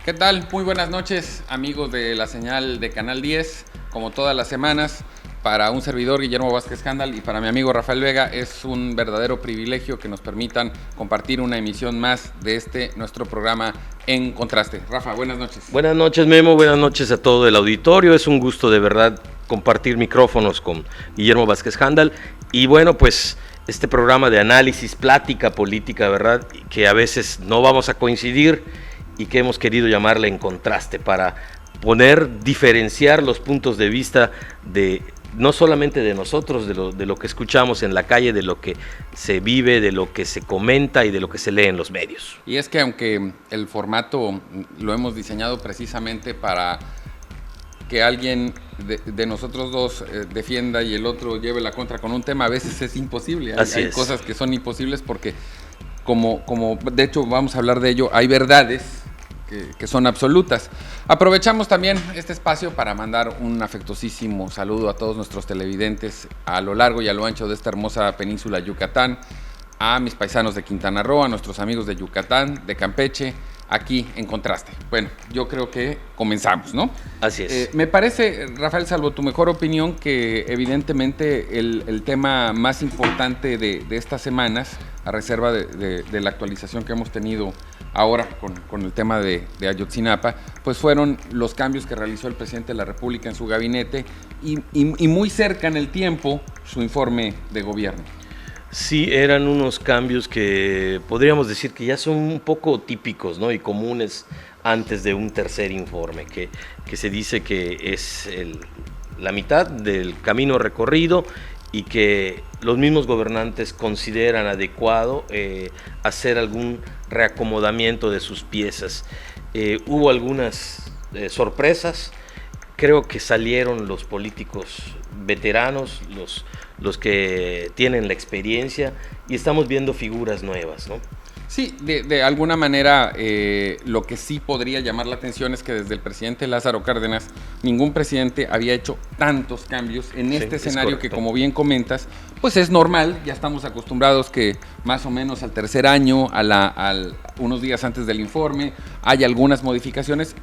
¿Qué tal? Muy buenas noches, amigos de la señal de Canal 10. Como todas las semanas, para un servidor, Guillermo Vázquez Handal, y para mi amigo Rafael Vega, es un verdadero privilegio que nos permitan compartir una emisión más de nuestro programa En Contraste. Rafa, buenas noches. Buenas noches, Memo. Buenas noches a todo el auditorio. Es un gusto de verdad compartir micrófonos con Guillermo Vázquez Handal. Y bueno, pues este programa de análisis, plática política, ¿verdad? Que a veces no vamos a coincidir y que hemos querido llamarle En Contraste para diferenciar los puntos de vista de no solamente de nosotros, de lo que escuchamos en la calle, de lo que se vive, de lo que se comenta y de lo que se lee en los medios. Y es que aunque el formato lo hemos diseñado precisamente para que alguien de nosotros dos defienda y el otro lleve la contra con un tema, a veces es imposible. Hay cosas que son imposibles porque, como de hecho vamos a hablar de ello, hay verdades que son absolutas. Aprovechamos también este espacio para mandar un afectuosísimo saludo a todos nuestros televidentes a lo largo y a lo ancho de esta hermosa península Yucatán, a mis paisanos de Quintana Roo, a nuestros amigos de Yucatán, de Campeche, aquí En Contraste. Bueno, yo creo que comenzamos, ¿no? Así es. Me parece, Rafael, salvo tu mejor opinión, que evidentemente el tema más importante de estas semanas, a reserva de la actualización que hemos tenido ahora con el tema de Ayotzinapa, pues fueron los cambios que realizó el presidente de la República en su gabinete y muy cerca en el tiempo su informe de gobierno. Sí, eran unos cambios que podríamos decir que ya son un poco típicos, ¿no? Y comunes antes de un tercer informe, que se dice que es la mitad del camino recorrido y que los mismos gobernantes consideran adecuado hacer algún reacomodamiento de sus piezas. Hubo algunas sorpresas, creo que salieron los políticos veteranos, los que tienen la experiencia, y estamos viendo figuras nuevas, ¿no? Sí, de alguna manera lo que sí podría llamar la atención es que desde el presidente Lázaro Cárdenas ningún presidente había hecho tantos cambios en este escenario que, como bien comentas, pues es normal. Ya estamos acostumbrados que más o menos al tercer año, unos días antes del informe, hay algunas modificaciones,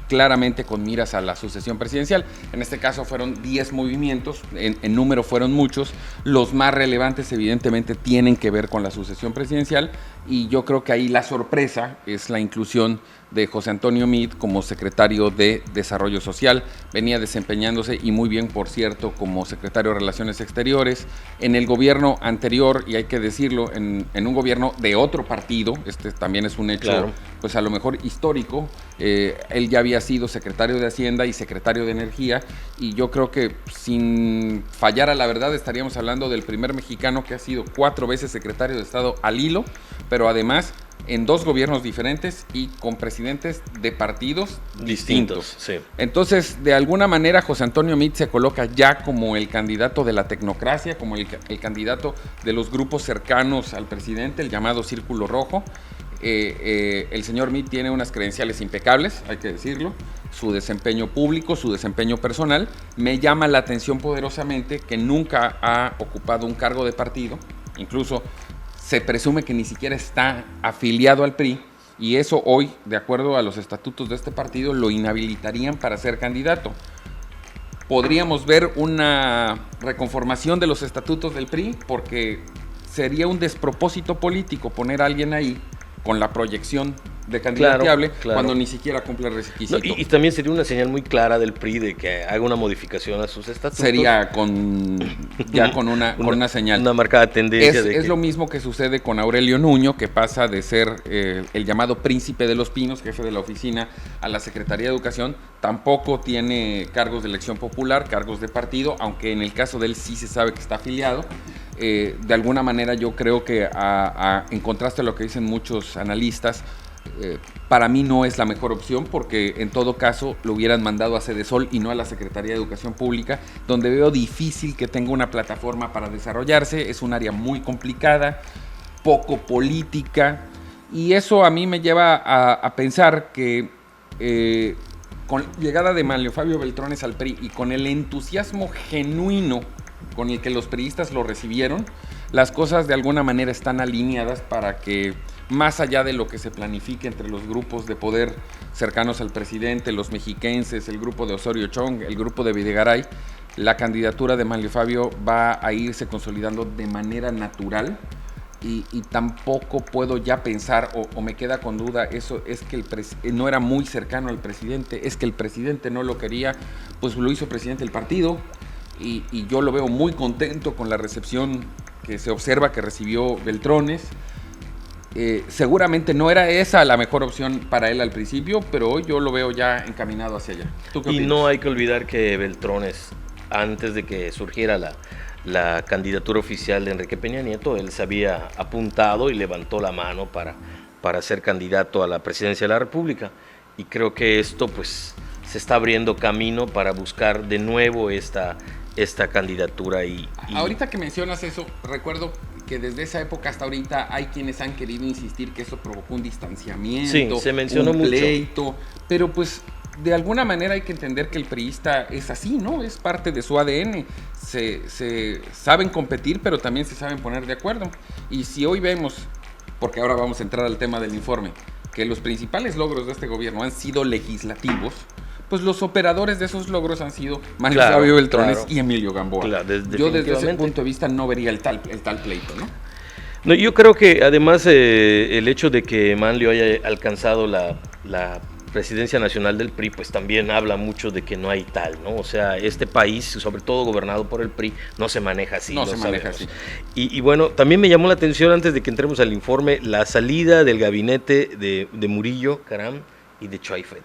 claramente con miras a la sucesión presidencial. En este caso fueron 10 movimientos, en número fueron muchos. Los más relevantes evidentemente tienen que ver con la sucesión presidencial, y yo creo que ahí la sorpresa es la inclusión de José Antonio Meade como secretario de Desarrollo Social. Venía desempeñándose, y muy bien, por cierto, como secretario de Relaciones Exteriores en el gobierno anterior, y hay que decirlo, en un gobierno de otro partido. Este también es un hecho, claro, pues a lo mejor histórico. Él ya había sido secretario de Hacienda y secretario de Energía, y yo creo que, sin fallar a la verdad, estaríamos hablando del primer mexicano que ha sido 4 veces secretario de Estado al hilo, pero además en 2 gobiernos diferentes y con presidentes de partidos distintos. Sí. Entonces, de alguna manera, José Antonio Meade se coloca ya como el candidato de la tecnocracia, como el candidato de los grupos cercanos al presidente, el llamado Círculo Rojo. El señor Meade tiene unas credenciales impecables, hay que decirlo, su desempeño público, su desempeño personal. Me llama la atención poderosamente que nunca ha ocupado un cargo de partido, incluso se presume que ni siquiera está afiliado al PRI, y eso hoy, de acuerdo a los estatutos de este partido, lo inhabilitarían para ser candidato. Podríamos ver una reconformación de los estatutos del PRI, porque sería un despropósito político poner a alguien ahí con la proyección de candidateable, claro, cuando ni siquiera cumple el requisito. No, y también sería una señal muy clara del PRI de que haga una modificación a sus estatutos. Sería con una señal. Una marcada tendencia. Es lo mismo que sucede con Aurelio Nuño, que pasa de ser el llamado Príncipe de los Pinos, jefe de la oficina, a la Secretaría de Educación. Tampoco tiene cargos de elección popular, cargos de partido, aunque en el caso de él sí se sabe que está afiliado. De alguna manera yo creo que en contraste a lo que dicen muchos analistas, para mí no es la mejor opción, porque en todo caso lo hubieran mandado a Sedesol y no a la Secretaría de Educación Pública, donde veo difícil que tenga una plataforma para desarrollarse. Es un área muy complicada, poco política, y eso a mí me lleva a pensar que con la llegada de Manlio Fabio Beltrones al PRI y con el entusiasmo genuino con el que los priistas lo recibieron, las cosas de alguna manera están alineadas para que más allá de lo que se planifique entre los grupos de poder cercanos al presidente, los mexiquenses, el grupo de Osorio Chong, el grupo de Videgaray, la candidatura de Manlio Fabio va a irse consolidando de manera natural. Y tampoco puedo ya pensar, o me queda con duda, eso es que no era muy cercano al presidente, es que el presidente no lo quería, pues lo hizo presidente del partido, y yo lo veo muy contento con la recepción que se observa que recibió Beltrones. Seguramente no era esa la mejor opción para él al principio, pero hoy yo lo veo ya encaminado hacia allá. ¿Tú qué opinas? Y no hay que olvidar que Beltrones, antes de que surgiera la candidatura oficial de Enrique Peña Nieto, él se había apuntado y levantó la mano para ser candidato a la presidencia de la República. Y creo que esto pues se está abriendo camino para buscar de nuevo esta candidatura. Ahorita que mencionas eso, recuerdo que desde esa época hasta ahorita hay quienes han querido insistir que eso provocó un distanciamiento, sí, se mencionó un pleito, mucho. Pero pues de alguna manera hay que entender que el priista es así, ¿no? Es parte de su ADN. Se saben competir, pero también se saben poner de acuerdo. Y si hoy vemos, porque ahora vamos a entrar al tema del informe, que los principales logros de este gobierno han sido legislativos, pues los operadores de esos logros han sido Manlio Fabio Beltrones y Emilio Gamboa. Claro, yo desde ese punto de vista no vería el tal pleito, ¿no? No, yo creo que además el hecho de que Manlio haya alcanzado la presidencia nacional del PRI, pues también habla mucho de que no hay tal, ¿no? O sea, este país, sobre todo gobernado por el PRI, no se maneja así. No se maneja así. Y bueno, también me llamó la atención, antes de que entremos al informe, la salida del gabinete de Murillo, Caram, y de Choaifet.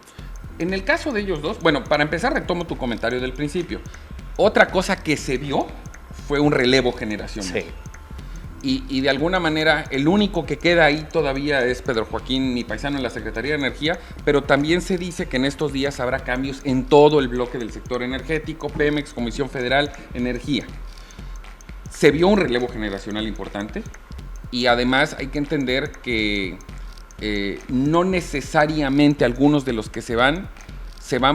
En el caso de ellos dos, bueno, para empezar retomo tu comentario del principio. Otra cosa que se vio fue un relevo generacional. Sí. Y de alguna manera el único que queda ahí todavía es Pedro Joaquín, mi paisano, en la Secretaría de Energía, pero también se dice que en estos días habrá cambios en todo el bloque del sector energético, Pemex, Comisión Federal, Energía. Se vio un relevo generacional importante y además hay que entender que no necesariamente algunos de los que se van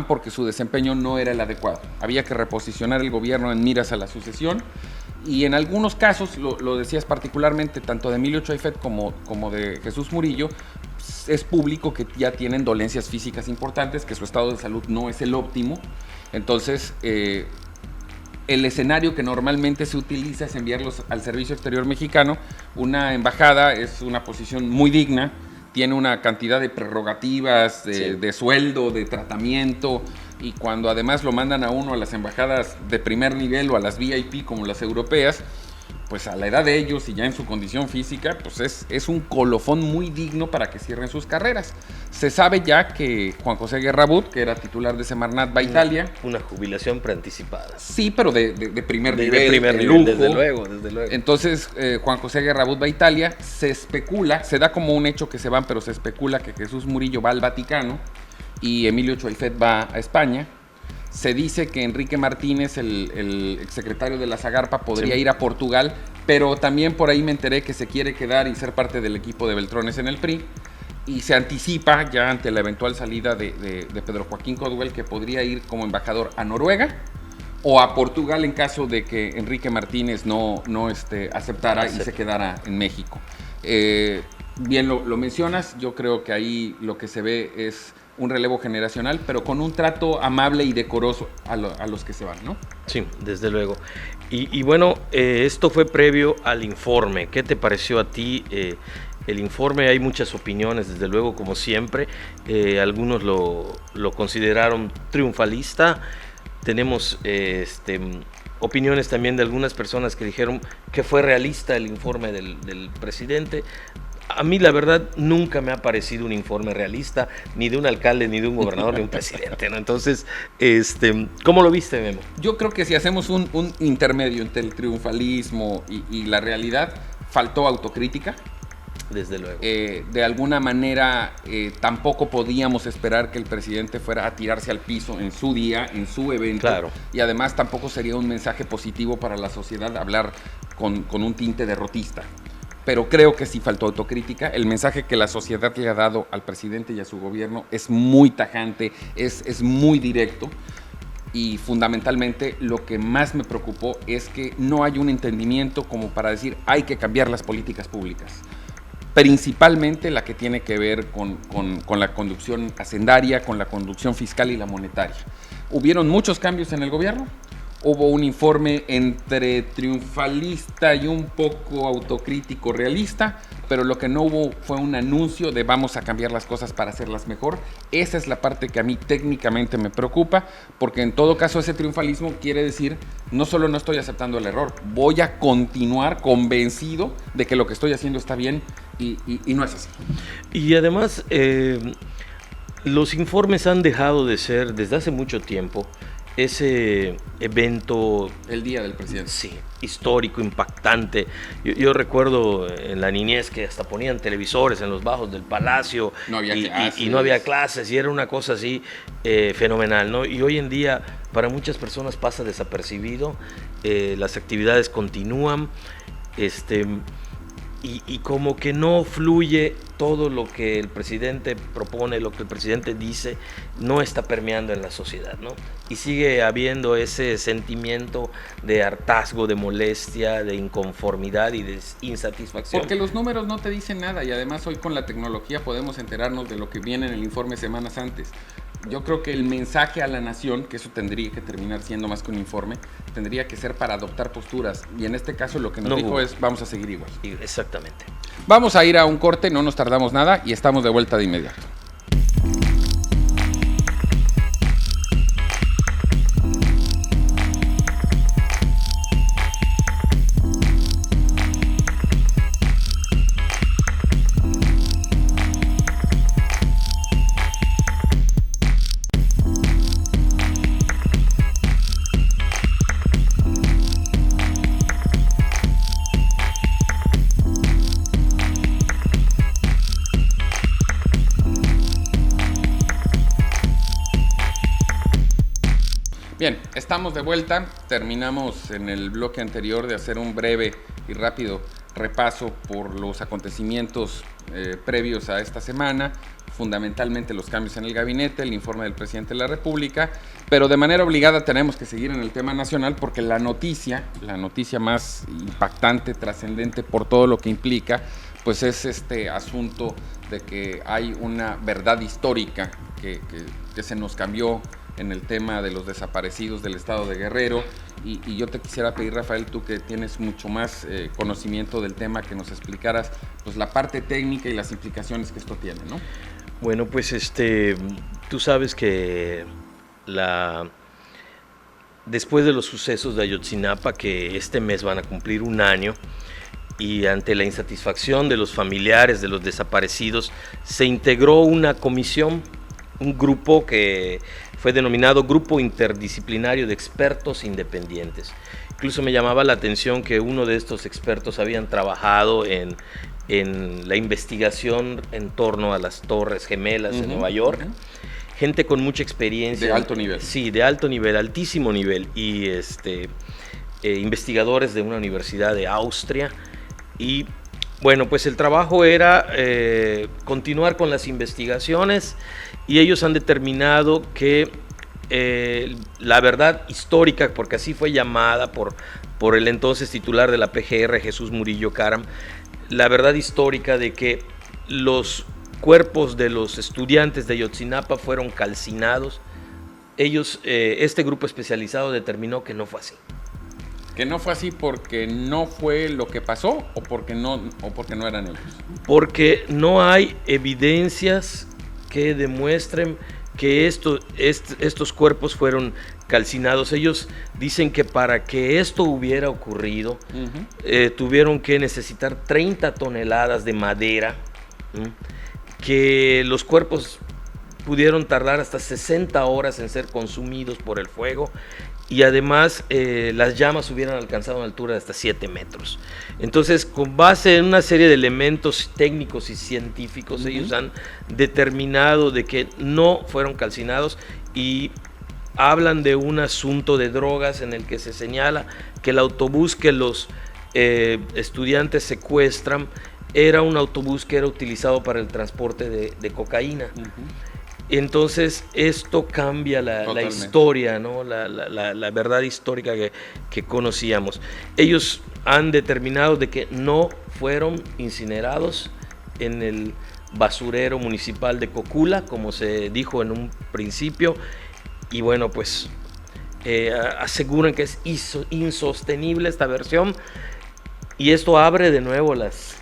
porque su desempeño no era el adecuado. Había que reposicionar el gobierno en miras a la sucesión. Y en algunos casos, lo decías particularmente, tanto de Emilio Choaifet como de Jesús Murillo, es público que ya tienen dolencias físicas importantes, que su estado de salud no es el óptimo. Entonces, el escenario que normalmente se utiliza es enviarlos al Servicio Exterior Mexicano. Una embajada es una posición muy digna, tiene una cantidad de prerrogativas, de sueldo, de tratamiento, y cuando además lo mandan a uno a las embajadas de primer nivel o a las VIP como las europeas, pues a la edad de ellos y ya en su condición física, pues es un colofón muy digno para que cierren sus carreras. Se sabe ya que Juan José Guerrabut, que era titular de Semarnat, va a Italia. Una jubilación preanticipada. Sí, pero de primer nivel, de lujo. Desde luego. Entonces, Juan José Guerrabut va a Italia, se especula, se da como un hecho que se van, pero se especula que Jesús Murillo va al Vaticano y Emilio Choaifet va a España. Se dice que Enrique Martínez, el exsecretario de la Zagarpa, podría ir a Portugal, pero también por ahí me enteré que se quiere quedar y ser parte del equipo de Beltrones en el PRI. Y se anticipa ya ante la eventual salida de Pedro Joaquín Codwell que podría ir como embajador a Noruega o a Portugal en caso de que Enrique Martínez no aceptara y se quedara en México. Bien lo mencionas, yo creo que ahí lo que se ve es un relevo generacional, pero con un trato amable y decoroso a los que se van, ¿no? Sí, desde luego. Y bueno, esto fue previo al informe. ¿Qué te pareció a ti? El informe, hay muchas opiniones, desde luego, como siempre. Algunos lo consideraron triunfalista. Tenemos opiniones también de algunas personas que dijeron que fue realista el informe del presidente. A mí, la verdad, nunca me ha parecido un informe realista, ni de un alcalde, ni de un gobernador, ni de un presidente, ¿no? Entonces, ¿cómo lo viste, Memo? Yo creo que si hacemos un intermedio entre el triunfalismo y la realidad, faltó autocrítica. Desde luego. De alguna manera, tampoco podíamos esperar que el presidente fuera a tirarse al piso en su día, en su evento. Claro. Y además tampoco sería un mensaje positivo para la sociedad hablar con un tinte derrotista. Pero creo que sí faltó autocrítica. El mensaje que la sociedad le ha dado al presidente y a su gobierno es muy tajante, es muy directo. Y fundamentalmente lo que más me preocupó es que no hay un entendimiento como para decir hay que cambiar las políticas públicas. principalmente la que tiene que ver con la conducción hacendaria, con la conducción fiscal y la monetaria. Hubieron muchos cambios en el gobierno. Hubo un informe entre triunfalista y un poco autocrítico realista, pero lo que no hubo fue un anuncio de vamos a cambiar las cosas para hacerlas mejor. Esa es la parte que a mí técnicamente me preocupa, porque en todo caso ese triunfalismo quiere decir no solo no estoy aceptando el error, voy a continuar convencido de que lo que estoy haciendo está bien y no es así. Y además, los informes han dejado de ser desde hace mucho tiempo ese evento... El día del presidente. Sí, histórico, impactante. Yo recuerdo en la niñez que hasta ponían televisores en los bajos del palacio. No había clases. Y no había clases, y era una cosa así fenomenal, ¿no? Y hoy en día para muchas personas pasa desapercibido, las actividades continúan, y como que no fluye todo lo que el presidente propone, lo que el presidente dice, no está permeando en la sociedad, ¿no? Y sigue habiendo ese sentimiento de hartazgo, de molestia, de inconformidad y de insatisfacción. Porque los números no te dicen nada y además hoy con la tecnología podemos enterarnos de lo que viene en el informe semanas antes. Yo creo que el mensaje a la nación, que eso tendría que terminar siendo más que un informe, tendría que ser para adoptar posturas. Y en este caso lo que nos dijo es, vamos a seguir igual. Exactamente. Vamos a ir a un corte, no nos tardamos nada y estamos de vuelta de inmediato. Bien, estamos de vuelta. Terminamos en el bloque anterior de hacer un breve y rápido repaso por los acontecimientos previos a esta semana, fundamentalmente los cambios en el gabinete, el informe del presidente de la República, pero de manera obligada tenemos que seguir en el tema nacional porque la noticia más impactante, trascendente por todo lo que implica, pues es este asunto de que hay una verdad histórica que se nos cambió en el tema de los desaparecidos del estado de Guerrero y yo te quisiera pedir, Rafael, tú que tienes mucho más conocimiento del tema, que nos explicaras pues la parte técnica y las implicaciones que esto tiene, ¿no? Bueno, pues tú sabes que después de los sucesos de Ayotzinapa, que este mes van a cumplir un año, y ante la insatisfacción de los familiares de los desaparecidos, se integró una comisión, un grupo que fue denominado Grupo Interdisciplinario de Expertos Independientes. Incluso me llamaba la atención que uno de estos expertos habían trabajado en la investigación en torno a las Torres Gemelas en Nueva York. Gente con mucha experiencia. De alto nivel. Sí, de alto nivel, altísimo nivel. Y investigadores de una universidad de Austria. Y bueno, pues el trabajo era continuar con las investigaciones, y ellos han determinado que la verdad histórica, porque así fue llamada por el entonces titular de la PGR, Jesús Murillo Caram, la verdad histórica de que los cuerpos de los estudiantes de Ayotzinapa fueron calcinados. Este grupo especializado determinó que no fue así. ¿Que no fue así porque no fue lo que pasó o porque no eran ellos? Porque no hay evidencias que demuestren que estos cuerpos fueron calcinados. Ellos dicen que para que esto hubiera ocurrido, tuvieron que necesitar 30 toneladas de madera, que los cuerpos pudieron tardar hasta 60 horas en ser consumidos por el fuego, y además las llamas hubieran alcanzado una altura de hasta 7 metros. Entonces, con base en una serie de elementos técnicos y científicos, ellos han determinado de que no fueron calcinados, y hablan de un asunto de drogas en el que se señala que el autobús que los estudiantes secuestran era un autobús que era utilizado para el transporte de cocaína. Entonces esto cambia la historia, ¿no? La verdad histórica que conocíamos. Ellos han determinado de que no fueron incinerados en el basurero municipal de Cocula, como se dijo en un principio, y bueno, pues aseguran que es insostenible esta versión, y esto abre de nuevo las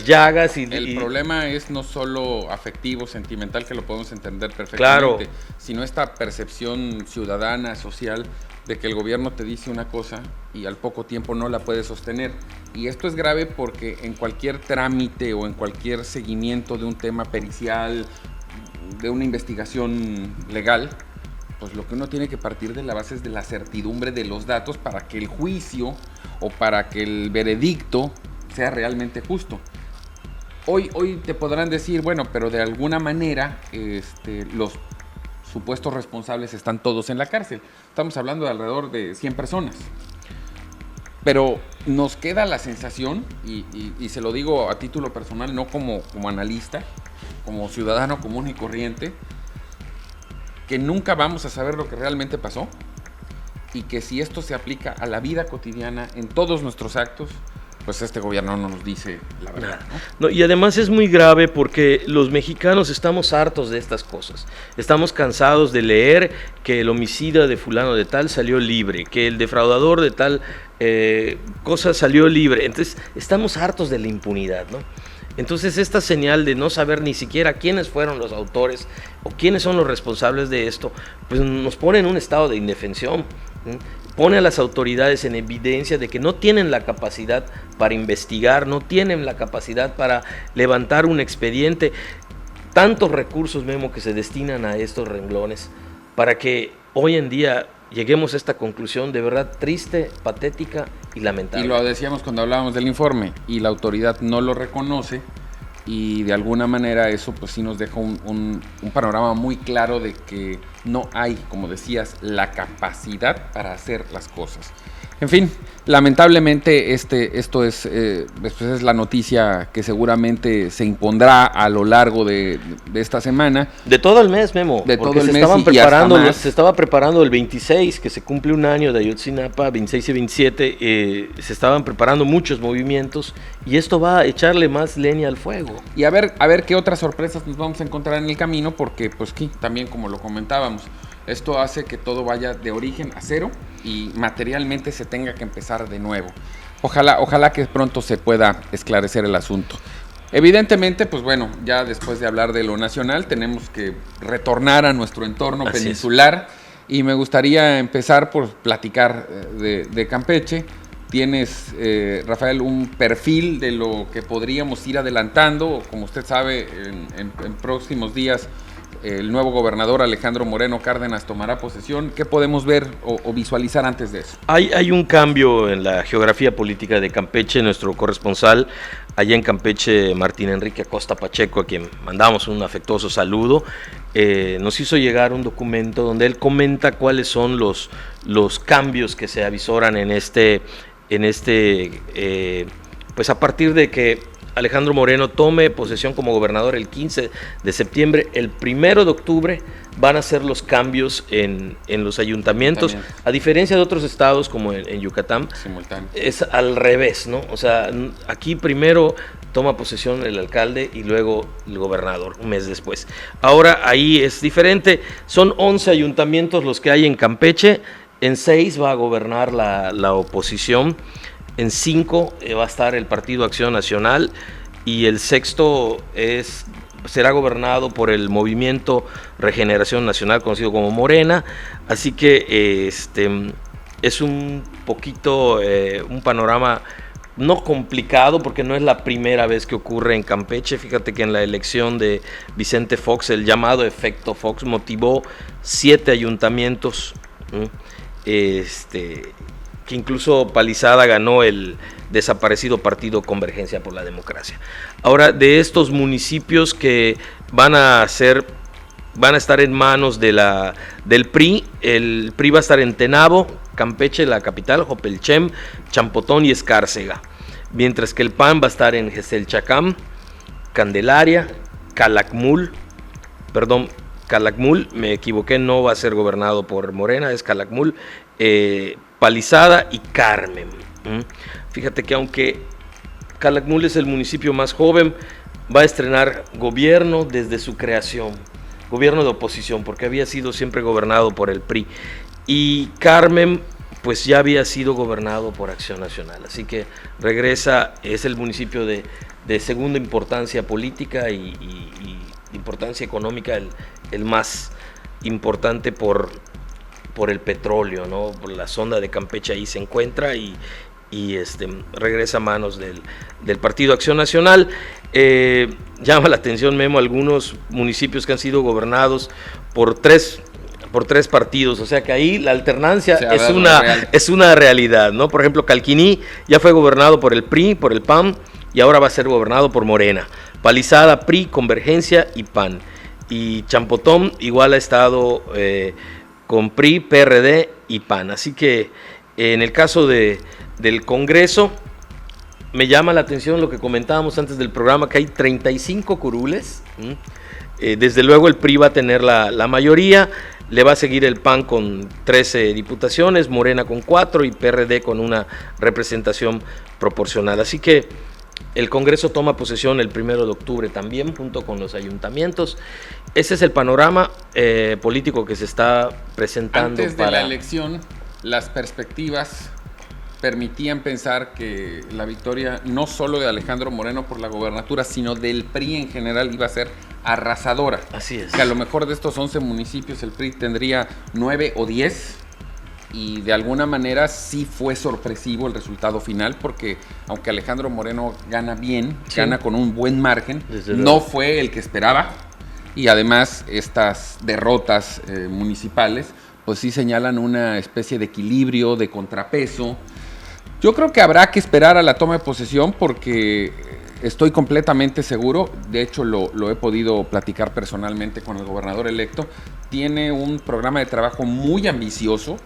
llagas. El problema es no solo afectivo, sentimental, que lo podemos entender perfectamente, claro, sino esta percepción ciudadana, social, de que el gobierno te dice una cosa y al poco tiempo no la puede sostener. Y esto es grave porque en cualquier trámite o en cualquier seguimiento de un tema pericial, de una investigación legal, pues lo que uno tiene que partir de la base es de la certidumbre de los datos para que el juicio o para que el veredicto sea realmente justo. Hoy te podrán decir, bueno, pero de alguna manera los supuestos responsables están todos en la cárcel. Estamos hablando de alrededor de 100 personas. Pero nos queda la sensación, y se lo digo a título personal, no como analista, como ciudadano común y corriente, que nunca vamos a saber lo que realmente pasó y que si esto se aplica a la vida cotidiana en todos nuestros actos, pues este gobierno no nos dice la verdad, ¿no? Y además es muy grave porque los mexicanos estamos hartos de estas cosas. Estamos cansados de leer que el homicida de fulano de tal salió libre, que el defraudador de tal cosa salió libre. Entonces estamos hartos de la impunidad, ¿no? Entonces esta señal de no saber ni siquiera quiénes fueron los autores o quiénes son los responsables de esto, pues nos pone en un estado de indefensión, ¿sí? Pone a las autoridades en evidencia de que no tienen la capacidad para investigar, no tienen la capacidad para levantar un expediente. Tantos recursos, Memo, que se destinan a estos renglones para que hoy en día lleguemos a esta conclusión de verdad triste, patética y lamentable. Y lo decíamos cuando hablábamos del informe, y la autoridad no lo reconoce, y de alguna manera eso pues sí nos deja un panorama muy claro de que no hay, como decías, la capacidad para hacer las cosas. En fin, lamentablemente esto es la noticia que seguramente se impondrá a lo largo de esta semana. De todo el mes, Memo. De todo el mes se estaba preparando el 26, que se cumple un año de Ayotzinapa, 26 y 27, se estaban preparando muchos movimientos y esto va a echarle más leña al fuego. Y a ver qué otras sorpresas nos vamos a encontrar en el camino, porque pues sí, también como lo comentábamos, esto hace que todo vaya de origen a cero y materialmente se tenga que empezar de nuevo. Ojalá que pronto se pueda esclarecer el asunto. Evidentemente, pues bueno, ya después de hablar de lo nacional, tenemos que retornar a nuestro entorno peninsular. Y me gustaría empezar por platicar de Campeche. Tienes, Rafael, un perfil de lo que podríamos ir adelantando. Como usted sabe, en próximos días el nuevo gobernador Alejandro Moreno Cárdenas tomará posesión. ¿Qué podemos ver o visualizar antes de eso? Hay un cambio en la geografía política de Campeche. Nuestro corresponsal allá en Campeche, Martín Enrique Acosta Pacheco, a quien mandamos un afectuoso saludo, nos hizo llegar un documento donde él comenta cuáles son los cambios que se avisoran pues a partir de que Alejandro Moreno tome posesión como gobernador el 15 de septiembre, el 1 de octubre van a ser los cambios en los ayuntamientos, a diferencia de otros estados como en Yucatán, simultáneo. Es al revés, ¿no? O sea, aquí primero toma posesión el alcalde y luego el gobernador, un mes después. Ahora ahí es diferente, son 11 ayuntamientos los que hay en Campeche, en 6 va a gobernar la oposición, en 5 va a estar el Partido Acción Nacional y el 6º será gobernado por el Movimiento Regeneración Nacional, conocido como Morena. Así que es un poquito un panorama no complicado, porque no es la primera vez que ocurre en Campeche. Fíjate que en la elección de Vicente Fox, el llamado efecto Fox motivó 7 ayuntamientos, que incluso Palizada ganó el desaparecido Partido Convergencia por la Democracia. Ahora, de estos municipios que van a estar en manos del PRI, el PRI va a estar en Tenabo, Campeche, la capital, Jopelchem, Champotón y Escárcega, mientras que el PAN va a estar en Geselchacán, Candelaria, Calakmul, me equivoqué, no va a ser gobernado por Morena, es Calakmul, Palizada y Carmen. Fíjate que aunque Calakmul es el municipio más joven, va a estrenar gobierno desde su creación, gobierno de oposición, porque había sido siempre gobernado por el PRI. Y Carmen, pues ya había sido gobernado por Acción Nacional, así que regresa, es el municipio de segunda importancia política y importancia económica, el más importante por el petróleo, ¿no? Por la sonda de Campeche ahí se encuentra y regresa a manos del Partido Acción Nacional. Llama la atención, Memo, algunos municipios que han sido gobernados por tres partidos, o sea que ahí la alternancia es una realidad, ¿no? Por ejemplo, Calquiní ya fue gobernado por el PRI, por el PAN, y ahora va a ser gobernado por Morena. Palizada, PRI, Convergencia y PAN. Y Champotón igual ha estado con PRI, PRD y PAN. Así que en el caso del Congreso, me llama la atención lo que comentábamos antes del programa, que hay 35 curules. Desde luego el PRI va a tener la mayoría, le va a seguir el PAN con 13 diputaciones, Morena con 4 y PRD con una representación proporcional. Así que el Congreso toma posesión el 1 de octubre también, junto con los ayuntamientos. Ese es el panorama político que se está presentando. Antes de la elección, las perspectivas permitían pensar que la victoria no solo de Alejandro Moreno por la gobernatura, sino del PRI en general iba a ser arrasadora. Así es. Que a lo mejor de estos 11 municipios el PRI tendría 9 o 10, y de alguna manera sí fue sorpresivo el resultado final, porque aunque Alejandro Moreno gana bien, gana con un buen margen, no fue el que esperaba, y además estas derrotas municipales pues sí señalan una especie de equilibrio, de contrapeso. Yo creo que habrá que esperar a la toma de posesión, porque estoy completamente seguro, de hecho lo he podido platicar personalmente con el gobernador electo, tiene un programa de trabajo muy ambicioso.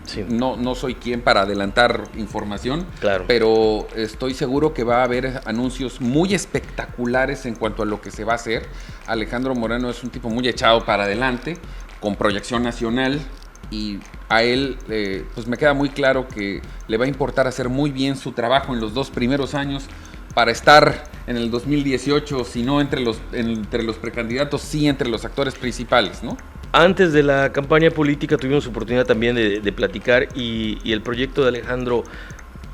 Sí. No soy quien para adelantar información, claro, pero estoy seguro que va a haber anuncios muy espectaculares en cuanto a lo que se va a hacer. Alejandro Moreno es un tipo muy echado para adelante, con proyección nacional, y a él pues me queda muy claro que le va a importar hacer muy bien su trabajo en los 2 primeros años para estar en el 2018, si no entre los precandidatos, sí entre los actores principales, ¿no? Antes de la campaña política tuvimos oportunidad también de platicar y el proyecto de Alejandro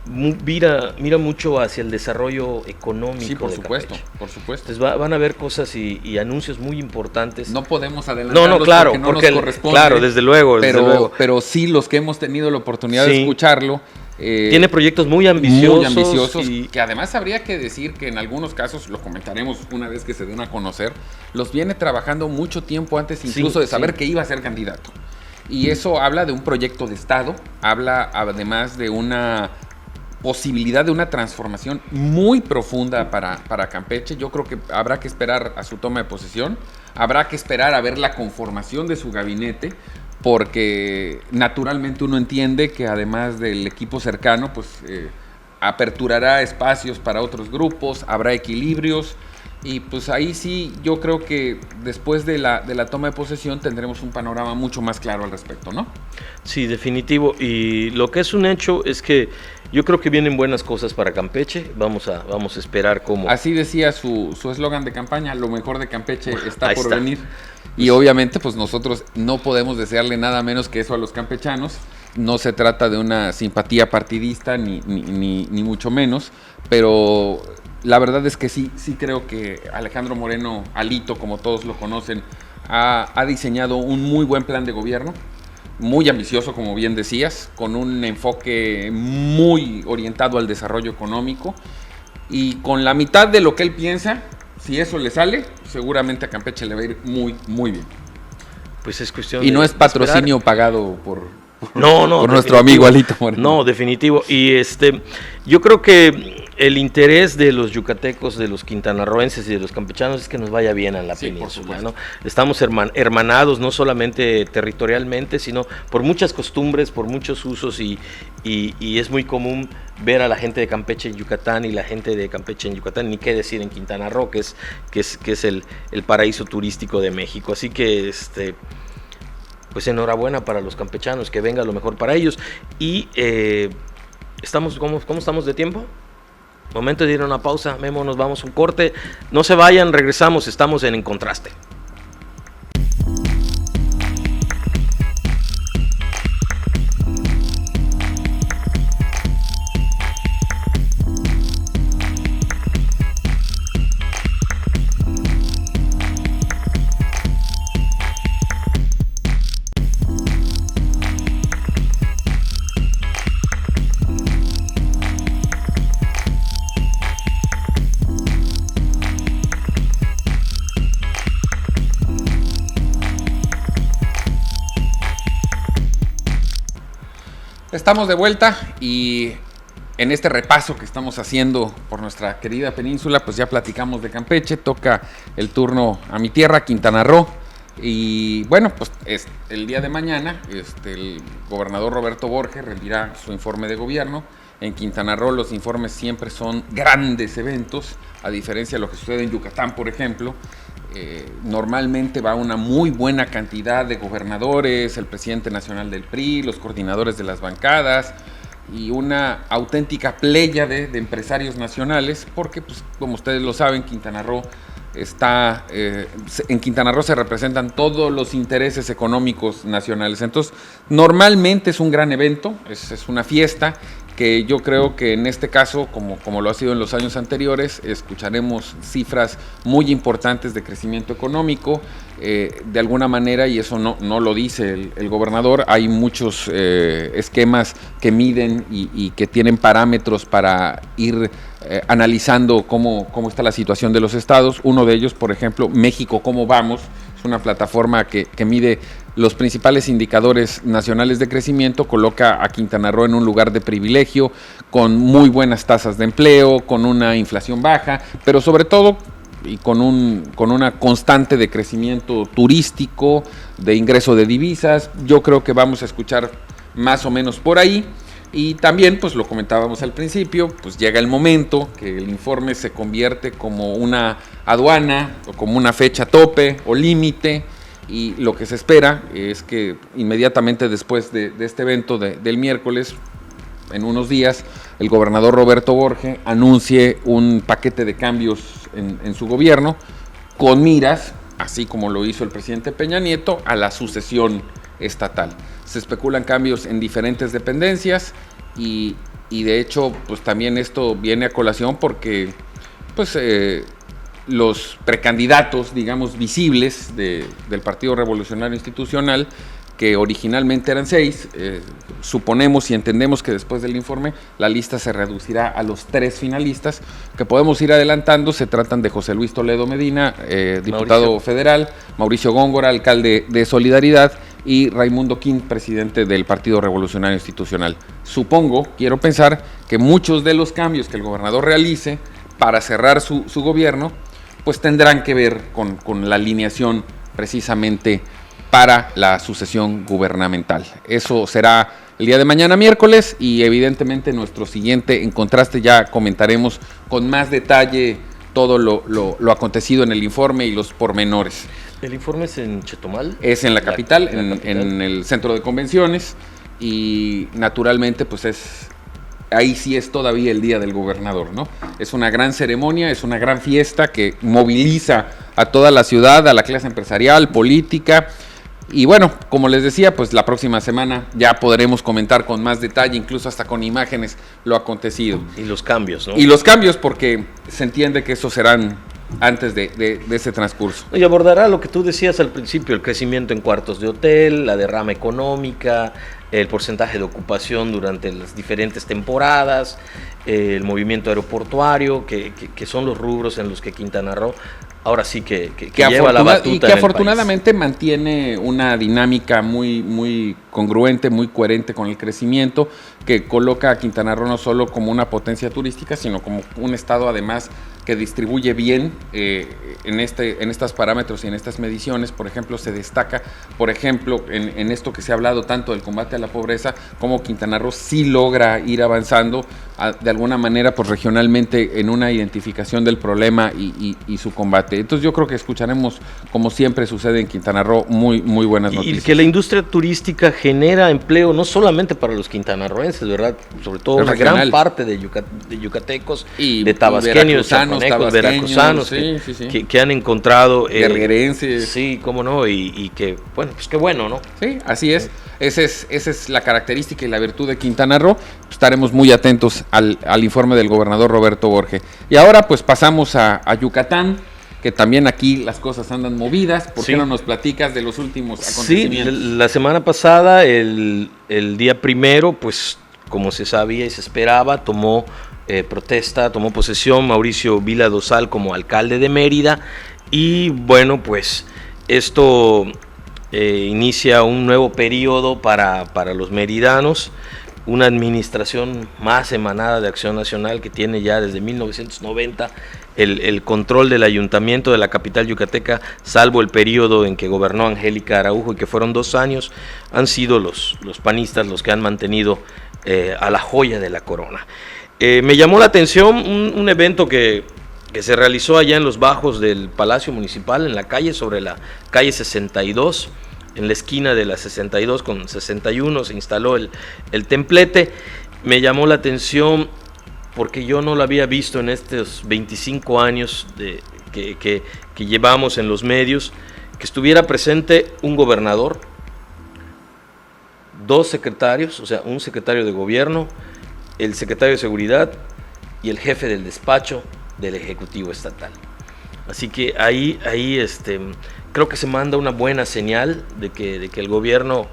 mira mucho hacia el desarrollo económico. Sí, por de supuesto, Campeche. por supuesto. Entonces van a haber cosas y anuncios muy importantes. No podemos adelantarlos claro, porque nos corresponde. Claro, desde luego. Pero sí, los que hemos tenido la oportunidad de escucharlo. Tiene proyectos muy ambiciosos. Y que además habría que decir que en algunos casos, lo comentaremos una vez que se den a conocer, los viene trabajando mucho tiempo antes incluso de saber que iba a ser candidato. Y eso habla de un proyecto de Estado, habla además de una posibilidad de una transformación muy profunda para Campeche. Yo creo que habrá que esperar a su toma de posesión, habrá que esperar a ver la conformación de su gabinete, porque naturalmente uno entiende que además del equipo cercano, pues aperturará espacios para otros grupos, habrá equilibrios, y pues ahí sí yo creo que después de la toma de posesión tendremos un panorama mucho más claro al respecto, ¿no? Sí, definitivo, y lo que es un hecho es que yo creo que vienen buenas cosas para Campeche, vamos a esperar cómo. Así decía su eslogan de campaña, lo mejor de Campeche está por venir. Y obviamente pues nosotros no podemos desearle nada menos que eso a los campechanos. No se trata de una simpatía partidista ni mucho menos, pero la verdad es que sí creo que Alejandro Moreno, Alito, como todos lo conocen, ha diseñado un muy buen plan de gobierno, muy ambicioso, como bien decías, con un enfoque muy orientado al desarrollo económico, y con la mitad de lo que él piensa. Si eso le sale, seguramente a Campeche le va a ir muy, muy bien. Pues es cuestión y no es patrocinio pagado por por nuestro amigo Alito Moreno. No, definitivo. Y yo creo que el interés de los yucatecos, de los quintanarroenses y de los campechanos es que nos vaya bien en la península, ¿no? Estamos hermanados no solamente territorialmente, sino por muchas costumbres, por muchos usos, y es muy común ver a la gente de Campeche en Yucatán y la gente de Campeche en Yucatán, ni qué decir en Quintana Roo, que es el paraíso turístico de México. Así que pues enhorabuena para los campechanos, que venga lo mejor para ellos. Y ¿cómo estamos de tiempo? Momento de ir a una pausa, Memo, nos vamos a un corte. No se vayan, regresamos, estamos en Contraste. Estamos de vuelta y en este repaso que estamos haciendo por nuestra querida península, pues ya platicamos de Campeche, toca el turno a mi tierra, Quintana Roo. Y bueno, pues el día de mañana el gobernador Roberto Borge rendirá su informe de gobierno. En Quintana Roo los informes siempre son grandes eventos, a diferencia de lo que sucede en Yucatán, por ejemplo. Normalmente va una muy buena cantidad de gobernadores, el presidente nacional del PRI, los coordinadores de las bancadas y una auténtica pléyade de empresarios nacionales, porque pues, como ustedes lo saben, Quintana Roo en Quintana Roo se representan todos los intereses económicos nacionales. Entonces, normalmente es un gran evento, es una fiesta que yo creo que en este caso, como lo ha sido en los años anteriores, escucharemos cifras muy importantes de crecimiento económico. De alguna manera, y eso no lo dice el gobernador, hay muchos esquemas que miden y que tienen parámetros para ir analizando cómo está la situación de los estados. Uno de ellos, por ejemplo, México, ¿cómo vamos? Es una plataforma que mide los principales indicadores nacionales de crecimiento, coloca a Quintana Roo en un lugar de privilegio, con muy buenas tasas de empleo, con una inflación baja, pero sobre todo y con una constante de crecimiento turístico, de ingreso de divisas. Yo creo que vamos a escuchar más o menos por ahí. Y también, pues lo comentábamos al principio, pues llega el momento que el informe se convierte como una aduana o como una fecha tope o límite, y lo que se espera es que inmediatamente después de este evento del miércoles, en unos días, el gobernador Roberto Borge anuncie un paquete de cambios en su gobierno con miras, así como lo hizo el presidente Peña Nieto, a la sucesión estatal. Se especulan cambios en diferentes dependencias y de hecho pues también esto viene a colación porque pues los precandidatos, digamos, visibles del Partido Revolucionario Institucional, que originalmente eran 6, suponemos y entendemos que después del informe la lista se reducirá a los 3 finalistas, que podemos ir adelantando. Se tratan de José Luis Toledo Medina, diputado federal, Mauricio Góngora, alcalde de Solidaridad, y Raimundo Quinn, presidente del Partido Revolucionario Institucional. Quiero pensar que muchos de los cambios que el gobernador realice para cerrar su gobierno, pues tendrán que ver con la alineación precisamente para la sucesión gubernamental. Eso será el día de mañana, miércoles, y evidentemente nuestro siguiente En Contraste ya comentaremos con más detalle todo lo acontecido en el informe y los pormenores. ¿El informe es en Chetumal? Es en la capital, en el centro de convenciones, y naturalmente pues ahí sí es todavía el día del gobernador, ¿no? Es una gran ceremonia, es una gran fiesta que moviliza a toda la ciudad, a la clase empresarial, política. Y bueno, como les decía, pues la próxima semana ya podremos comentar con más detalle, incluso hasta con imágenes, lo acontecido. Y los cambios, ¿no? Y los cambios, porque se entiende que esos serán antes de ese transcurso. Y abordará lo que tú decías al principio, el crecimiento en cuartos de hotel, la derrama económica, el porcentaje de ocupación durante las diferentes temporadas, el movimiento aeroportuario, que son los rubros en los que Quintana Roo ahora sí que lleva la batuta y que afortunadamente mantiene una dinámica muy, muy congruente, muy coherente con el crecimiento, que coloca a Quintana Roo no solo como una potencia turística, sino como un estado además que distribuye bien en estos parámetros y en estas mediciones. Por ejemplo, se destaca, en esto que se ha hablado tanto del combate combate a la pobreza, cómo Quintana Roo sí logra ir avanzando de alguna manera pues regionalmente en una identificación del problema y su combate. Entonces yo creo que escucharemos, como siempre sucede en Quintana Roo, muy buenas noticias. Y que la industria turística genera empleo no solamente para los quintanarroenses, ¿verdad? Sobre todo una gran parte de yucatecos, de tabasqueños, chapanecos, veracruzanos, que han encontrado... guerrerenses. Sí, cómo no, y que, bueno, pues qué bueno, ¿no? Sí, así es. Esa es la característica y la virtud de Quintana Roo. Estaremos muy atentos al informe del gobernador Roberto Borge. Y ahora pues pasamos a Yucatán, que también aquí las cosas andan movidas. ¿Por qué no nos platicas de los últimos acontecimientos? Sí, la semana pasada, el día primero, pues como se sabía y se esperaba, tomó posesión Mauricio Vila Dosal como alcalde de Mérida. Y bueno, pues esto inicia un nuevo periodo para los meridanos, una administración más emanada de Acción Nacional que tiene ya desde 1990 el control del ayuntamiento de la capital yucateca, salvo el periodo en que gobernó Angélica Araujo y que fueron 2 años, han sido los panistas los que han mantenido a la joya de la corona. Me llamó la atención un evento que se realizó allá en los bajos del Palacio Municipal, en la calle, sobre la calle 62, en la esquina de la 62 con 61 se instaló el templete. Me llamó la atención porque yo no lo había visto en estos 25 años que llevamos en los medios, que estuviera presente un gobernador, 2 secretarios, o sea, un secretario de gobierno, el secretario de seguridad y el jefe del despacho del Ejecutivo Estatal. Así que ahí creo que se manda una buena señal de que el gobierno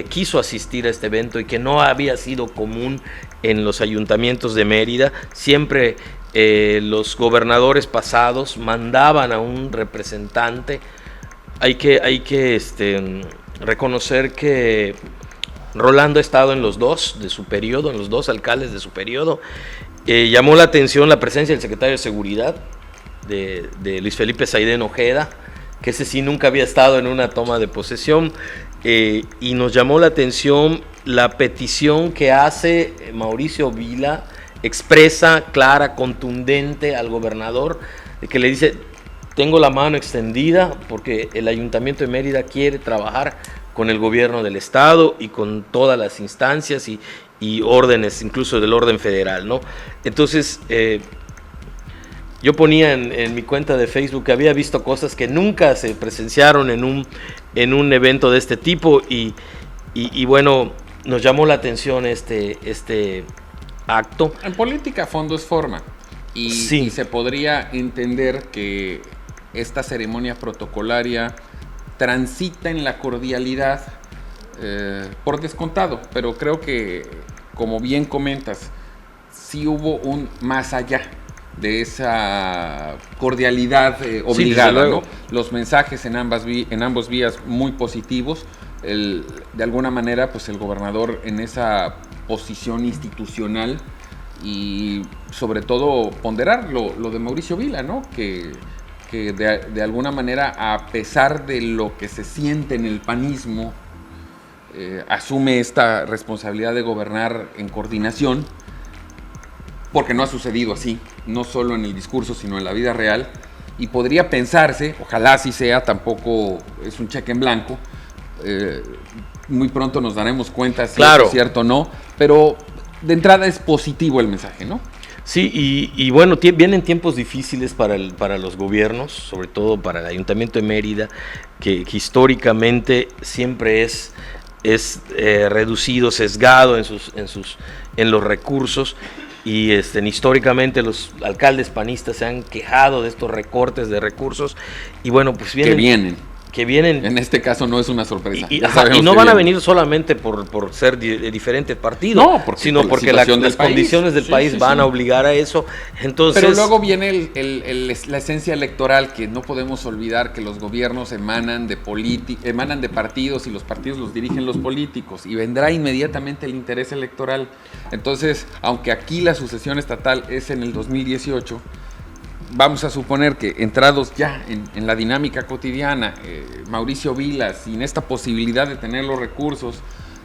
quiso asistir a este evento y que no había sido común en los ayuntamientos de Mérida. Siempre los gobernadores pasados mandaban a un representante. Hay que reconocer que Rolando ha estado en los 2 de su periodo, en los 2 alcaldes de su periodo. Llamó la atención la presencia del secretario de Seguridad, de Luis Felipe Saidén Ojeda, que ese sí nunca había estado en una toma de posesión, y nos llamó la atención la petición que hace Mauricio Vila, expresa, clara, contundente al gobernador, de que le dice: tengo la mano extendida porque el Ayuntamiento de Mérida quiere trabajar con el gobierno del estado y con todas las instancias y órdenes, incluso del orden federal, ¿no? Entonces, yo ponía en mi cuenta de Facebook que había visto cosas que nunca se presenciaron en un evento de este tipo y bueno, nos llamó la atención este acto. En política, fondo es forma. Y se podría entender que esta ceremonia protocolaria transita en la cordialidad por descontado, pero creo que, como bien comentas, sí hubo un más allá de esa cordialidad obligada, ¿no? Los mensajes en ambos vías muy positivos. De alguna manera, pues el gobernador en esa posición institucional y sobre todo ponderar lo de Mauricio Vila, ¿no? Que de alguna manera, a pesar de lo que se siente en el panismo, asume esta responsabilidad de gobernar en coordinación, porque no ha sucedido así, no solo en el discurso, sino en la vida real, y podría pensarse, ojalá así sea, tampoco es un cheque en blanco, muy pronto nos daremos cuenta si es cierto o no, pero de entrada es positivo el mensaje, ¿no? Sí, y bueno, vienen tiempos difíciles para los gobiernos, sobre todo para el Ayuntamiento de Mérida, que históricamente siempre es reducido, sesgado en los recursos, y históricamente los alcaldes panistas se han quejado de estos recortes de recursos, y bueno, pues que vienen. En este caso no es una sorpresa. Y no van a venir solamente por ser de diferentes partidos, sino porque las condiciones del país van a obligar a eso. Entonces, pero luego viene la esencia electoral, que no podemos olvidar que los gobiernos emanan de partidos y los partidos los dirigen los políticos, y vendrá inmediatamente el interés electoral. Entonces, aunque aquí la sucesión estatal es en el 2018, vamos a suponer que entrados ya en la dinámica cotidiana, Mauricio Vila, sin esta posibilidad de tener los recursos,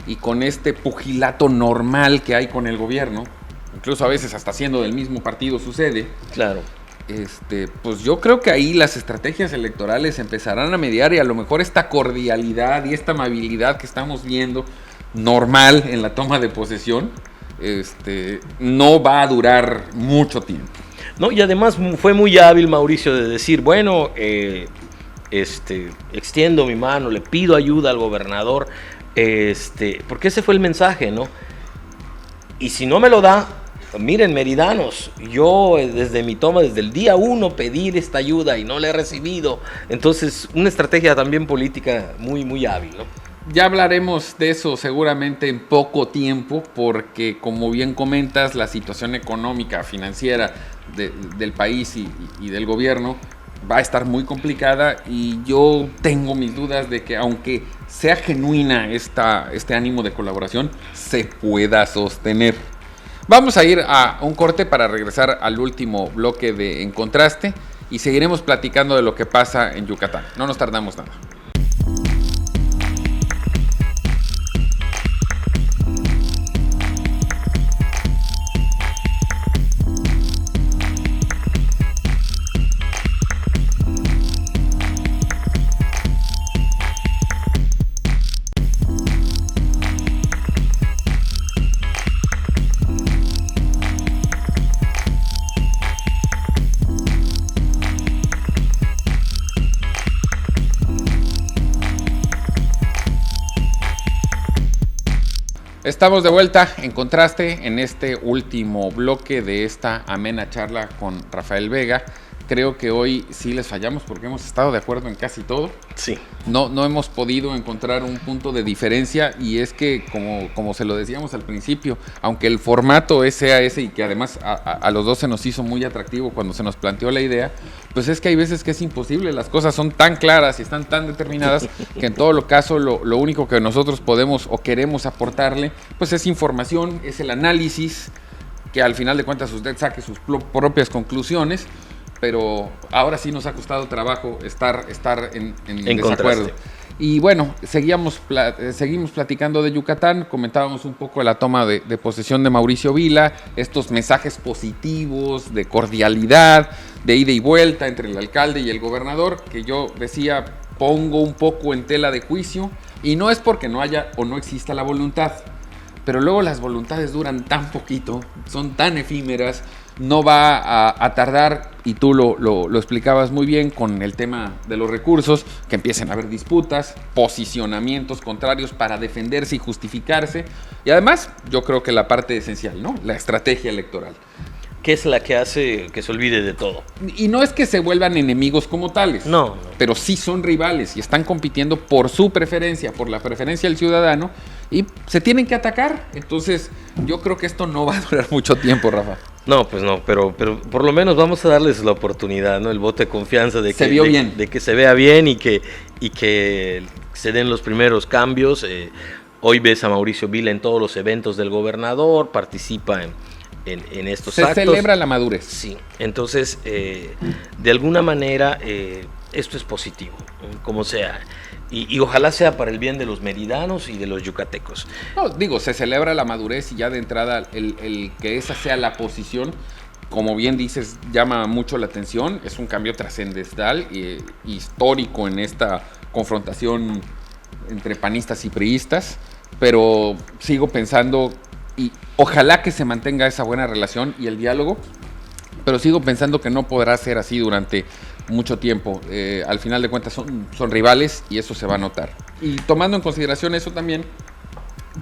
y con este pugilato normal que hay con el gobierno, incluso a veces hasta siendo del mismo partido sucede. Claro. Pues yo creo que ahí las estrategias electorales empezarán a mediar y a lo mejor esta cordialidad y esta amabilidad que estamos viendo normal en la toma de posesión, no va a durar mucho tiempo. No, y además fue muy hábil Mauricio de decir, bueno, extiendo mi mano, le pido ayuda al gobernador, porque ese fue el mensaje, ¿no? Y si no me lo da, miren, meridanos, yo desde el día 1 pedir esta ayuda y no la he recibido. Entonces, una estrategia también política muy, muy hábil, ¿no? Ya hablaremos de eso seguramente en poco tiempo, porque como bien comentas, la situación económica, financiera del país y del gobierno va a estar muy complicada, y yo tengo mis dudas de que aunque sea genuina este ánimo de colaboración, se pueda sostener. Vamos a ir a un corte para regresar al último bloque de En Contraste y seguiremos platicando de lo que pasa en Yucatán. No nos tardamos nada. Estamos de vuelta en Contraste en este último bloque de esta amena charla con Rafael Vega. Creo que hoy sí les fallamos porque hemos estado de acuerdo en casi todo. Sí. No hemos podido encontrar un punto de diferencia, y es que, como se lo decíamos al principio, aunque el formato sea ese y que además a los dos se nos hizo muy atractivo cuando se nos planteó la idea, pues es que hay veces que es imposible, las cosas son tan claras y están tan determinadas que en todo caso lo único que nosotros podemos o queremos aportarle pues es información, es el análisis, que al final de cuentas usted saque sus propias conclusiones. Pero ahora sí nos ha costado trabajo estar en desacuerdo. Contraste. Y bueno, seguimos platicando de Yucatán, comentábamos un poco de la toma de posesión de Mauricio Vila, estos mensajes positivos, de cordialidad, de ida y vuelta entre el alcalde y el gobernador, que yo decía, pongo un poco en tela de juicio, y no es porque no haya o no exista la voluntad, pero luego las voluntades duran tan poquito, son tan efímeras, no va a tardar, y tú lo explicabas muy bien con el tema de los recursos, que empiecen a haber disputas, posicionamientos contrarios para defenderse y justificarse, y además yo creo que la parte esencial, ¿no? La estrategia electoral. Que es la que hace que se olvide de todo. Y no es que se vuelvan enemigos como tales, no. Pero sí son rivales y están compitiendo por su preferencia, por la preferencia del ciudadano, y se tienen que atacar. Entonces yo creo que esto no va a durar mucho tiempo, Rafa. No, pues no, pero por lo menos vamos a darles la oportunidad, ¿no? El voto de confianza de que de que se vea bien y que se den los primeros cambios. Hoy ves a Mauricio Vila en todos los eventos del gobernador, participa en estos actos. Se celebra la madurez. Sí, entonces de alguna manera esto es positivo, como sea. Y ojalá sea para el bien de los meridanos y de los yucatecos. No, digo, se celebra la madurez, y ya de entrada el que esa sea la posición, como bien dices, llama mucho la atención. Es un cambio trascendental e histórico en esta confrontación entre panistas y priistas, pero sigo pensando, y ojalá que se mantenga esa buena relación y el diálogo, pero sigo pensando que no podrá ser así durante mucho tiempo. Al final de cuentas son rivales, y eso se va a notar. Y tomando en consideración eso también,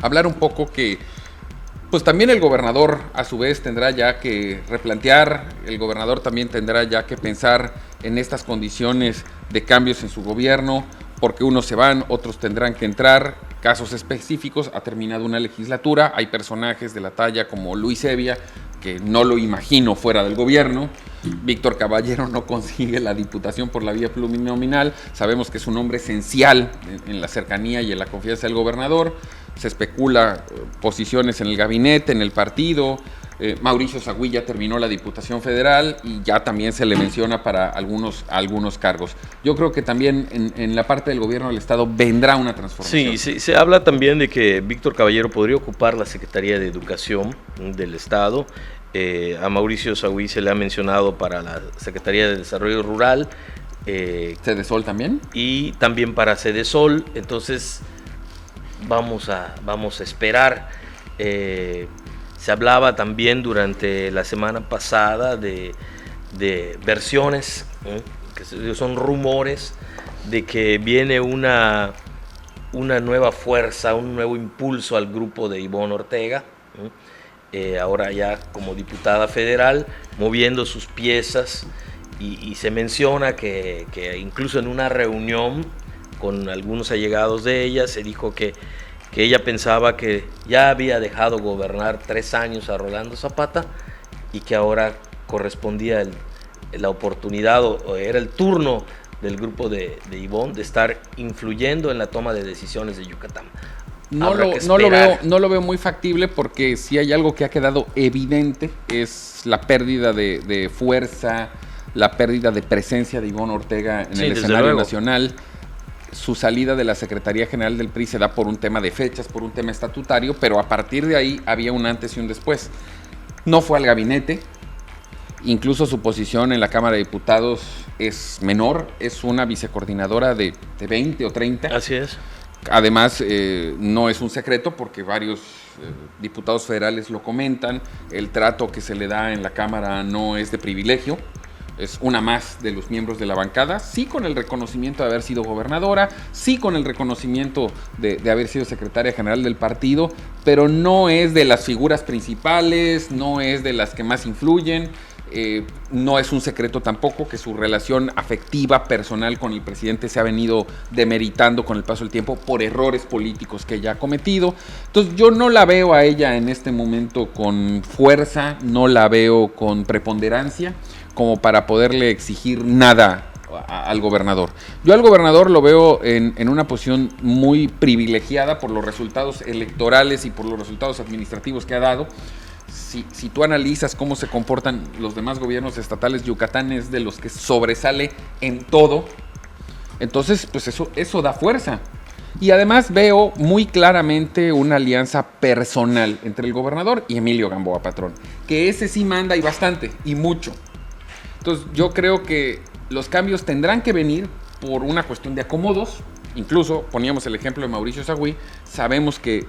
hablar un poco que pues también el gobernador a su vez tendrá ya que replantear, el gobernador también tendrá ya que pensar en estas condiciones de cambios en su gobierno, porque unos se van, otros tendrán que entrar. Casos específicos, ha terminado una legislatura, hay personajes de la talla como Luis Evia, que no lo imagino fuera del gobierno. Víctor Caballero no consigue la diputación por la vía plurinominal, sabemos que es un hombre esencial en la cercanía y en la confianza del gobernador. Se especula posiciones en el gabinete, en el partido. Mauricio Zagüí ya terminó la Diputación Federal y ya también se le menciona para algunos cargos. Yo creo que también en la parte del gobierno del Estado vendrá una transformación. Sí, se habla también de que Víctor Caballero podría ocupar la Secretaría de Educación del Estado. A Mauricio Zagüí se le ha mencionado para la Secretaría de Desarrollo Rural. ¿Cedesol también? Y también para Cedesol. Entonces vamos a esperar. Se hablaba también durante la semana pasada de versiones, que son rumores, de que viene una nueva fuerza, un nuevo impulso al grupo de Ivonne Ortega, ahora ya como diputada federal, moviendo sus piezas, y se menciona que incluso en una reunión con algunos allegados de ella se dijo que ella pensaba que ya había dejado gobernar 3 años a Rolando Zapata y que ahora correspondía la oportunidad o era el turno del grupo de Ivonne de estar influyendo en la toma de decisiones de Yucatán. No lo veo muy factible, porque si hay algo que ha quedado evidente es la pérdida de fuerza, la pérdida de presencia de Ivonne Ortega en el escenario nacional. Su salida de la Secretaría General del PRI se da por un tema de fechas, por un tema estatutario, pero a partir de ahí había un antes y un después. No fue al gabinete, incluso su posición en la Cámara de Diputados es menor, es una vicecoordinadora de 20 o 30. Así es. Además, no es un secreto porque varios diputados federales lo comentan, el trato que se le da en la Cámara no es de privilegio. Es una más de los miembros de la bancada, sí con el reconocimiento de haber sido gobernadora, sí con el reconocimiento de haber sido secretaria general del partido, pero no es de las figuras principales, no es de las que más influyen. No es un secreto tampoco que su relación afectiva, personal con el presidente se ha venido demeritando con el paso del tiempo por errores políticos que ella ha cometido. Entonces yo no la veo a ella en este momento con fuerza, no la veo con preponderancia como para poderle exigir nada al gobernador. Yo al gobernador lo veo en una posición muy privilegiada por los resultados electorales y por los resultados administrativos que ha dado. Si tú analizas cómo se comportan los demás gobiernos estatales, Yucatán es de los que sobresale en todo. Entonces, pues eso da fuerza. Y además veo muy claramente una alianza personal entre el gobernador y Emilio Gamboa Patrón, que ese sí manda y bastante, y mucho. Entonces yo creo que los cambios tendrán que venir por una cuestión de acomodos. Incluso poníamos el ejemplo de Mauricio Zagüí, sabemos que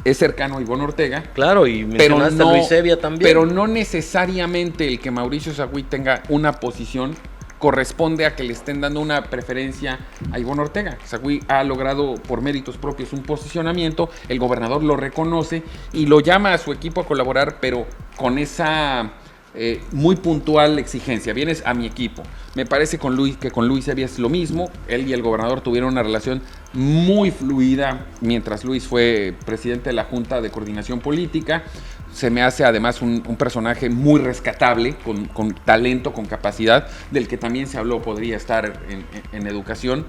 es cercano a Ivonne Ortega. Claro, y mencionaste a Luis Evia también. Pero no necesariamente el que Mauricio Zagüí tenga una posición corresponde a que le estén dando una preferencia a Ivonne Ortega. Zagüí ha logrado por méritos propios un posicionamiento, el gobernador lo reconoce y lo llama a su equipo a colaborar, pero con esa muy puntual exigencia. Vienes a mi equipo. Me parece que con Luis Evia es lo mismo. Él y el gobernador tuvieron una relación muy fluida mientras Luis fue presidente de la Junta de Coordinación Política. Se me hace además un personaje muy rescatable, con talento, con capacidad, del que también se habló podría estar en educación.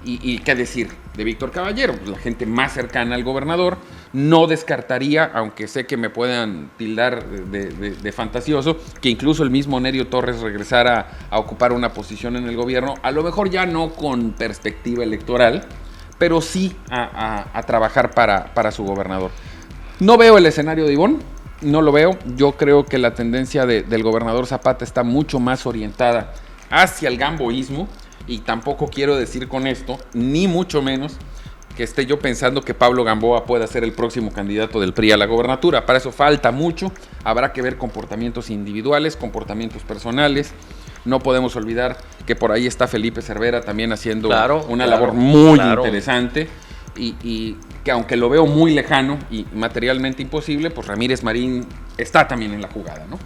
Y qué decir de Víctor Caballero, pues la gente más cercana al gobernador. No descartaría, aunque sé que me puedan tildar de fantasioso, que incluso el mismo Nerio Torres regresara a ocupar una posición en el gobierno, a lo mejor ya no con perspectiva electoral, pero sí a trabajar para su gobernador. No veo el escenario de Ivonne, no lo veo. Yo creo que la tendencia del gobernador Zapata está mucho más orientada hacia el gamboísmo. Y tampoco quiero decir con esto, ni mucho menos, que esté yo pensando que Pablo Gamboa pueda ser el próximo candidato del PRI a la gobernatura. Para eso falta mucho, habrá que ver comportamientos individuales, comportamientos personales. No podemos olvidar que por ahí está Felipe Cervera también haciendo una labor muy interesante y que aunque lo veo muy lejano y materialmente imposible, pues Ramírez Marín está también en la jugada, ¿no?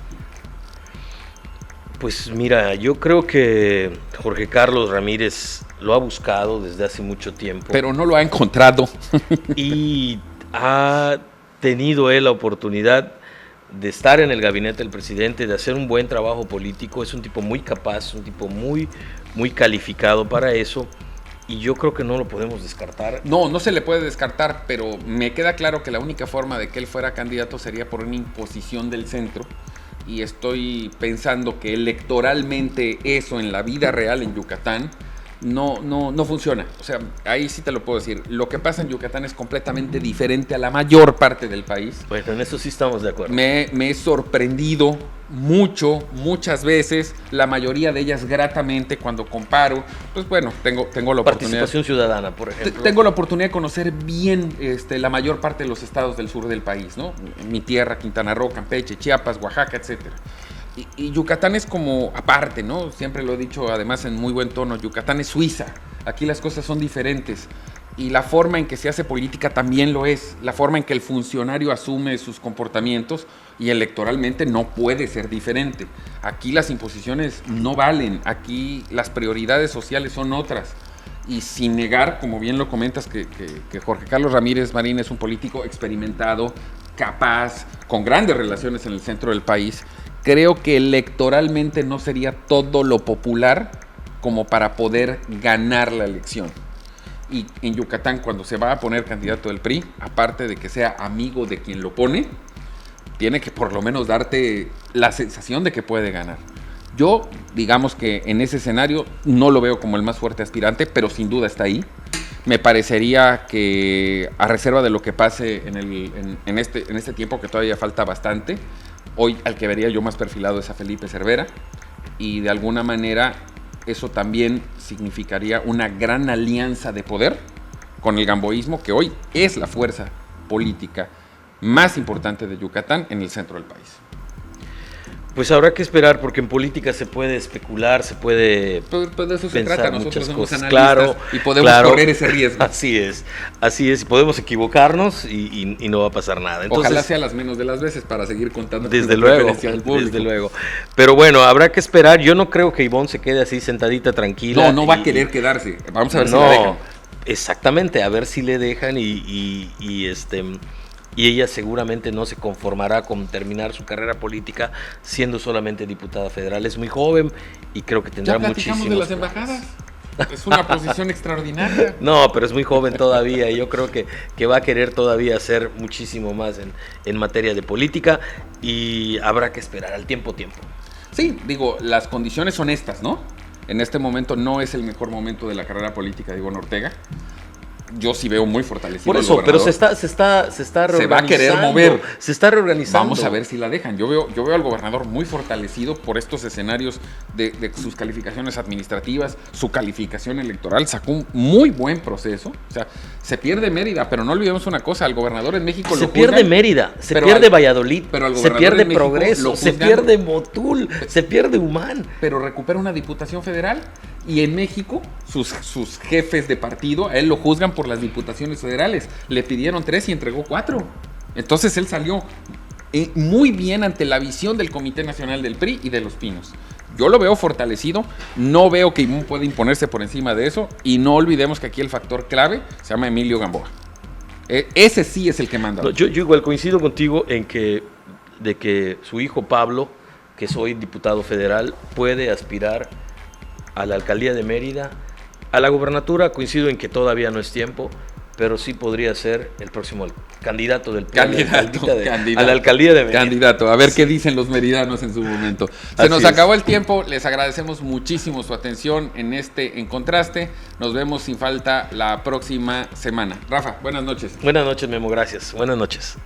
Pues mira, yo creo que Jorge Carlos Ramírez lo ha buscado desde hace mucho tiempo. Pero no lo ha encontrado. Y ha tenido él la oportunidad de estar en el gabinete del presidente, de hacer un buen trabajo político. Es un tipo muy capaz, un tipo muy, muy calificado para eso. y yo creo que no lo podemos descartar. No, no se le puede descartar, pero me queda claro que la única forma de que él fuera candidato sería por una imposición del centro. Y estoy pensando que electoralmente eso en la vida real en Yucatán no funciona. O sea, ahí sí te lo puedo decir. Lo que pasa en Yucatán es completamente diferente a la mayor parte del país. Bueno, en eso sí estamos de acuerdo. Me he sorprendido muchas veces, la mayoría de ellas gratamente cuando comparo. Pues bueno, tengo la oportunidad. Participación ciudadana, por ejemplo. Tengo la oportunidad de conocer bien la mayor parte de los estados del sur del país, ¿no? Mi tierra, Quintana Roo, Campeche, Chiapas, Oaxaca, etcétera. Y Yucatán es como aparte, ¿no? Siempre lo he dicho, además en muy buen tono, Yucatán es Suiza. Aquí las cosas son diferentes. Y la forma en que se hace política también lo es. La forma en que el funcionario asume sus comportamientos y electoralmente no puede ser diferente. Aquí las imposiciones no valen. Aquí las prioridades sociales son otras. Y sin negar, como bien lo comentas, que Jorge Carlos Ramírez Marín es un político experimentado, capaz, con grandes relaciones en el centro del país, creo que electoralmente no sería todo lo popular como para poder ganar la elección. Y en Yucatán, cuando se va a poner candidato del PRI, aparte de que sea amigo de quien lo pone, tiene que por lo menos darte la sensación de que puede ganar. Yo, digamos que en ese escenario no lo veo como el más fuerte aspirante, pero sin duda está ahí. Me parecería que, a reserva de lo que pase en este tiempo, que todavía falta bastante, hoy al que vería yo más perfilado es a Felipe Cervera, y de alguna manera eso también significaría una gran alianza de poder con el gamboísmo, que hoy es la fuerza política más importante de Yucatán en el centro del país. Pues habrá que esperar, porque en política se puede especular, se puede pues de eso se trata, nosotros somos analistas, claro, y podemos correr ese riesgo. Así es, y podemos equivocarnos y no va a pasar nada. Entonces, ojalá sea las menos de las veces para seguir contando desde luego. Pero bueno, habrá que esperar. Yo no creo que Ivonne se quede así sentadita tranquila. No va a querer quedarse. Vamos a ver si la dejan. Exactamente, a ver si le dejan y ella seguramente no se conformará con terminar su carrera política siendo solamente diputada federal. Es muy joven y creo que tendrá muchísimos. Ya platicamos de las embajadas. Es una posición extraordinaria. No, pero es muy joven todavía y yo creo que va a querer todavía hacer muchísimo más en materia de política, y habrá que esperar al tiempo. Sí, digo, las condiciones son estas, ¿no? En este momento no es el mejor momento de la carrera política de Ivonne Ortega. Yo sí veo muy fortalecido. Por eso, pero se está reorganizando. Se va a querer mover. Se está reorganizando. Vamos a ver si la dejan. Yo veo al gobernador muy fortalecido por estos escenarios de sus calificaciones administrativas, su calificación electoral. Sacó un muy buen proceso. O sea, se pierde Mérida, pero no olvidemos una cosa, al gobernador en México se pierde Mérida, se pierde Valladolid, se pierde Progreso, se pierde Motul, se pierde Humán. Pero recupera una diputación federal. Y en México, sus jefes de partido, a él lo juzgan por las diputaciones federales. Le pidieron 3 y entregó 4. Entonces él salió muy bien ante la visión del Comité Nacional del PRI y de Los Pinos. Yo lo veo fortalecido, no veo que Ivonne pueda imponerse por encima de eso, y no olvidemos que aquí el factor clave se llama Emilio Gamboa. Ese sí es el que manda. No, yo igual coincido contigo de que su hijo Pablo, que es hoy diputado federal, puede aspirar a la alcaldía de Mérida, a la gubernatura. Coincido en que todavía no es tiempo, pero sí podría ser el próximo candidato del PRI a la alcaldía de Mérida. Candidato, a ver qué dicen los meridanos en su momento. Se nos acabó el tiempo, les agradecemos muchísimo su atención en Contraste. Nos vemos sin falta la próxima semana. Rafa, buenas noches. Buenas noches, Memo, gracias. Buenas noches.